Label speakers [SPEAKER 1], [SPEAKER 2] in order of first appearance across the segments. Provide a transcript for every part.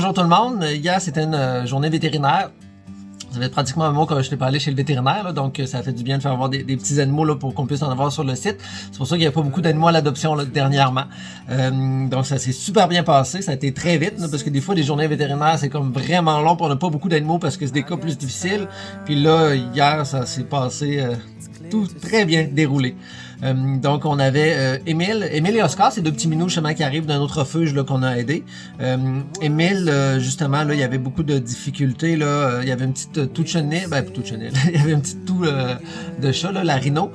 [SPEAKER 1] bonjour tout le monde. Hier, c'était une journée vétérinaire. Ça fait pratiquement un mois que je n'étais pas allé chez le vétérinaire, là, donc ça fait du bien de faire avoir des petits animaux là, pour qu'on puisse en avoir sur le site. C'est pour ça qu'il n'y a pas beaucoup d'animaux à l'adoption là, dernièrement. Donc ça s'est super bien passé, ça a été très vite, là, parce que des fois, les journées vétérinaires, c'est comme vraiment long, puis on n'a pas beaucoup d'animaux parce que c'est des cas plus difficiles. Puis là, hier, ça s'est passé tout très bien déroulé. Donc, on avait Émile et Oscar, c'est deux petits minous justement qui arrivent d'un autre refuge là, qu'on a aidé. Émile, justement, là, il y avait beaucoup de difficultés. Là, il y avait une petite toux de chenille, il y avait une petite toux de chat, là, la rhino.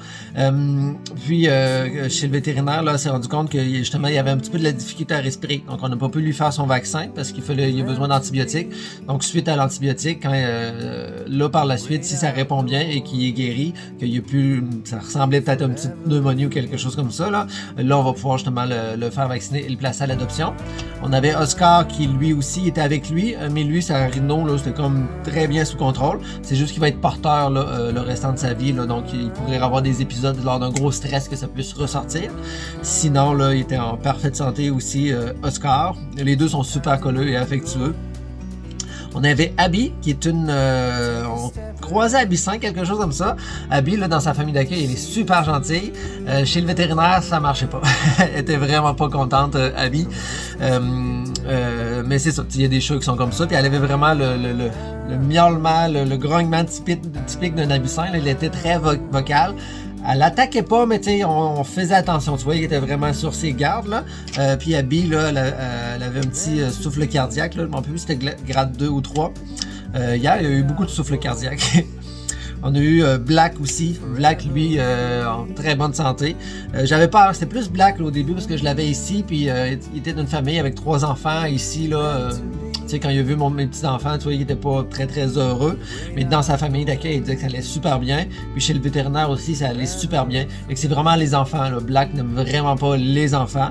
[SPEAKER 1] Puis, chez le vétérinaire, là, on s'est rendu compte que justement, il y avait un petit peu de la difficulté à respirer. Donc, on n'a pas pu lui faire son vaccin parce il a besoin d'antibiotiques. Donc, suite à l'antibiotique, là, par la suite, si ça répond bien et qu'il est guéri, ça ressemblait peut-être à une petite pneumonie ou quelque chose comme ça, là on va pouvoir justement le faire vacciner et le placer à l'adoption. On avait Oscar qui lui aussi était avec lui, mais lui, sa rhino, là, c'était comme très bien sous contrôle. C'est juste qu'il va être porteur là, le restant de sa vie, là, donc il pourrait avoir des épisodes lors d'un gros stress que ça puisse ressortir. Sinon, là, il était en parfaite santé aussi, Oscar. Les deux sont super colleux et affectueux. On avait Abby, qui est on croisait Abby 5, quelque chose comme ça. Abby, là, dans sa famille d'accueil, elle est super gentille. Chez le vétérinaire, ça marchait pas. Elle était vraiment pas contente, Abby. Mais c'est ça, il y a des chats qui sont comme ça. Puis elle avait vraiment le miaulement, le grognement typique d'un abyssin. Elle était très vocale. Elle attaquait pas, mais tu sais, on faisait attention. Tu vois, il était vraiment sur ses gardes, là. Puis Abby, là, elle avait un petit souffle cardiaque, là. Je m'en rappelle plus, c'était grade 2 ou 3. Hier, il y a eu beaucoup de souffle cardiaque. On a eu Black aussi. Black, lui, en très bonne santé. J'avais peur, c'était plus Black là, au début parce que je l'avais ici, puis il était d'une famille avec 3 enfants ici, là. Tu sais, quand il a vu mes petits-enfants, tu vois, il était pas très, très heureux. Mais dans sa famille d'accueil, il disait que ça allait super bien. Puis chez le vétérinaire aussi, ça allait super bien. Et que c'est vraiment les enfants, là. Black n'aime vraiment pas les enfants.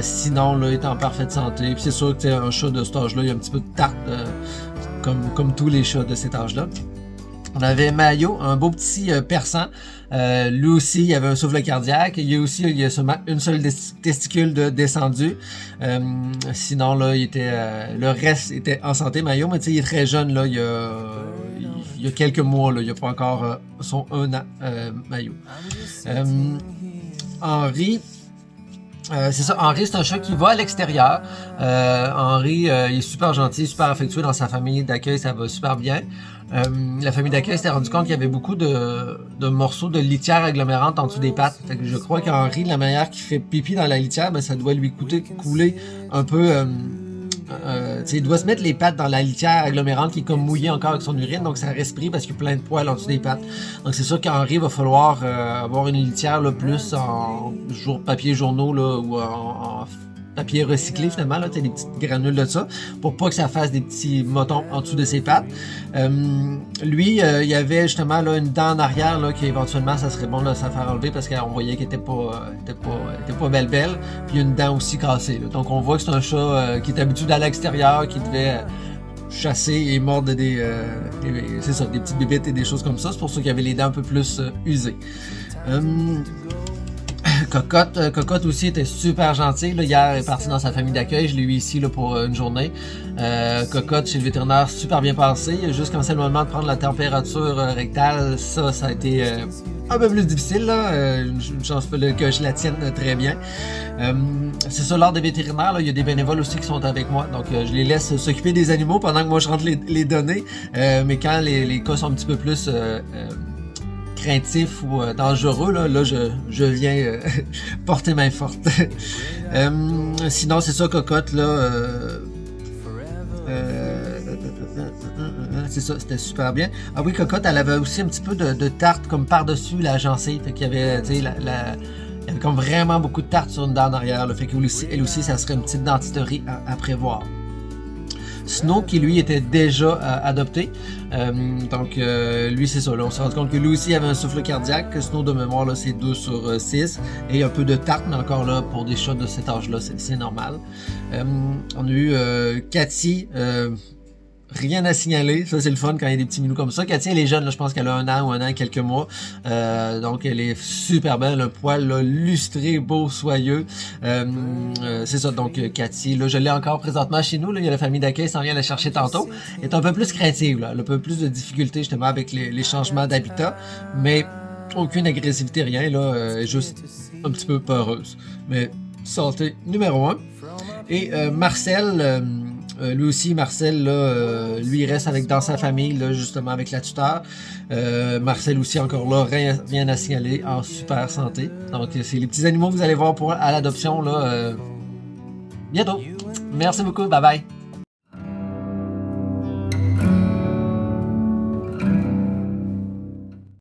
[SPEAKER 1] Sinon, là, il est en parfaite santé. Puis c'est sûr que, tu sais, un chat de cet âge-là, il y a un petit peu de tarte, comme tous les chats de cet âge-là. On avait Mayo, un beau petit persan. Lui aussi, il avait un souffle cardiaque. Il y a seulement une seule testicule descendue. Sinon, là, le reste était en santé, Mayo. Mais tu sais, il est très jeune, là. Il y a quelques mois, là. Il n'y a pas encore son 1 an, Mayo. Henri... c'est ça, Henri, c'est un chat qui va à l'extérieur. Henri, il est super gentil, super affectueux dans sa famille d'accueil, ça va super bien. La famille d'accueil s'est rendu compte qu'il y avait beaucoup de morceaux de litière agglomérante en dessous des pattes. Fait que je crois qu'Henri, la manière qu'il fait pipi dans la litière, ben, ça doit lui couler un peu... il doit se mettre les pattes dans la litière agglomérante qui est comme mouillée encore avec son urine, donc ça respire parce qu'il y a plein de poils en dessous des pattes. Donc c'est sûr qu'Henri va falloir avoir une litière là, plus en papier journaux là, ou en papier recyclé finalement, là, des petites granules de ça, pour pas que ça fasse des petits motons en dessous de ses pattes. Lui, il y avait justement là, une dent en arrière là, qui éventuellement ça serait bon de se faire enlever parce qu'on voyait qu'elle était pas belle. Puis il y a une dent aussi cassée. Là. Donc on voit que c'est un chat qui est habitué d'aller à l'extérieur, qui devait chasser et mordre des petites bébites et des choses comme ça. C'est pour ça qu'il y avait les dents un peu plus usées. Cocotte aussi était super gentille. Là, hier, elle est partie dans sa famille d'accueil. Je l'ai eu ici là, pour une journée. Cocotte, chez le vétérinaire, super bien passé. Juste quand c'est le moment de prendre la température rectale, ça a été un peu plus difficile. Là. Une chance que je la tienne très bien. C'est ça, lors des vétérinaires, là, il y a des bénévoles aussi qui sont avec moi. Donc, je les laisse s'occuper des animaux pendant que moi, je rentre les données. Mais quand les cas sont un petit peu plus... craintif ou dangereux, là je viens porter main forte. Sinon, c'est ça, Cocotte, là. C'est ça, c'était super bien. Ah oui, Cocotte, elle avait aussi un petit peu de tarte comme par-dessus la gencive. Fait qu'il y avait, tu sais, il y avait comme vraiment beaucoup de tarte sur une dent en arrière. Là, fait qu'elle aussi, ça serait une petite dentisterie à prévoir. Snow, qui lui était déjà adopté. Donc, lui, c'est ça. Là, on s'est rendu compte que lui aussi avait un souffle cardiaque. Snow, de mémoire, là, c'est 2 sur 6. Et un peu de tarte, mais encore là, pour des chats de cet âge-là, c'est normal. On a eu Cathy. rien à signaler. Ça, c'est le fun quand il y a des petits minous comme ça. Cathy, elle est jeune, là, je pense qu'elle a 1 an ou 1 an et quelques mois. Donc, elle est super belle, le poil là, lustré, beau, soyeux. C'est ça, donc Cathy, là, je l'ai encore présentement chez nous. Là, il y a la famille d'accueil qui s'en vient la chercher tantôt. Elle est un peu plus craintive, là. Elle a un peu plus de difficultés justement avec les changements d'habitat. Mais aucune agressivité, rien. Là, elle est juste un petit peu peureuse. Mais santé numéro 1. Et Marcel, lui aussi, Marcel, là, lui, il reste dans sa famille, là, justement, avec la tuteur. Marcel aussi, encore là, rien à signaler, en super santé. Donc, c'est les petits animaux que vous allez voir à l'adoption, là, bientôt. Merci beaucoup, bye bye.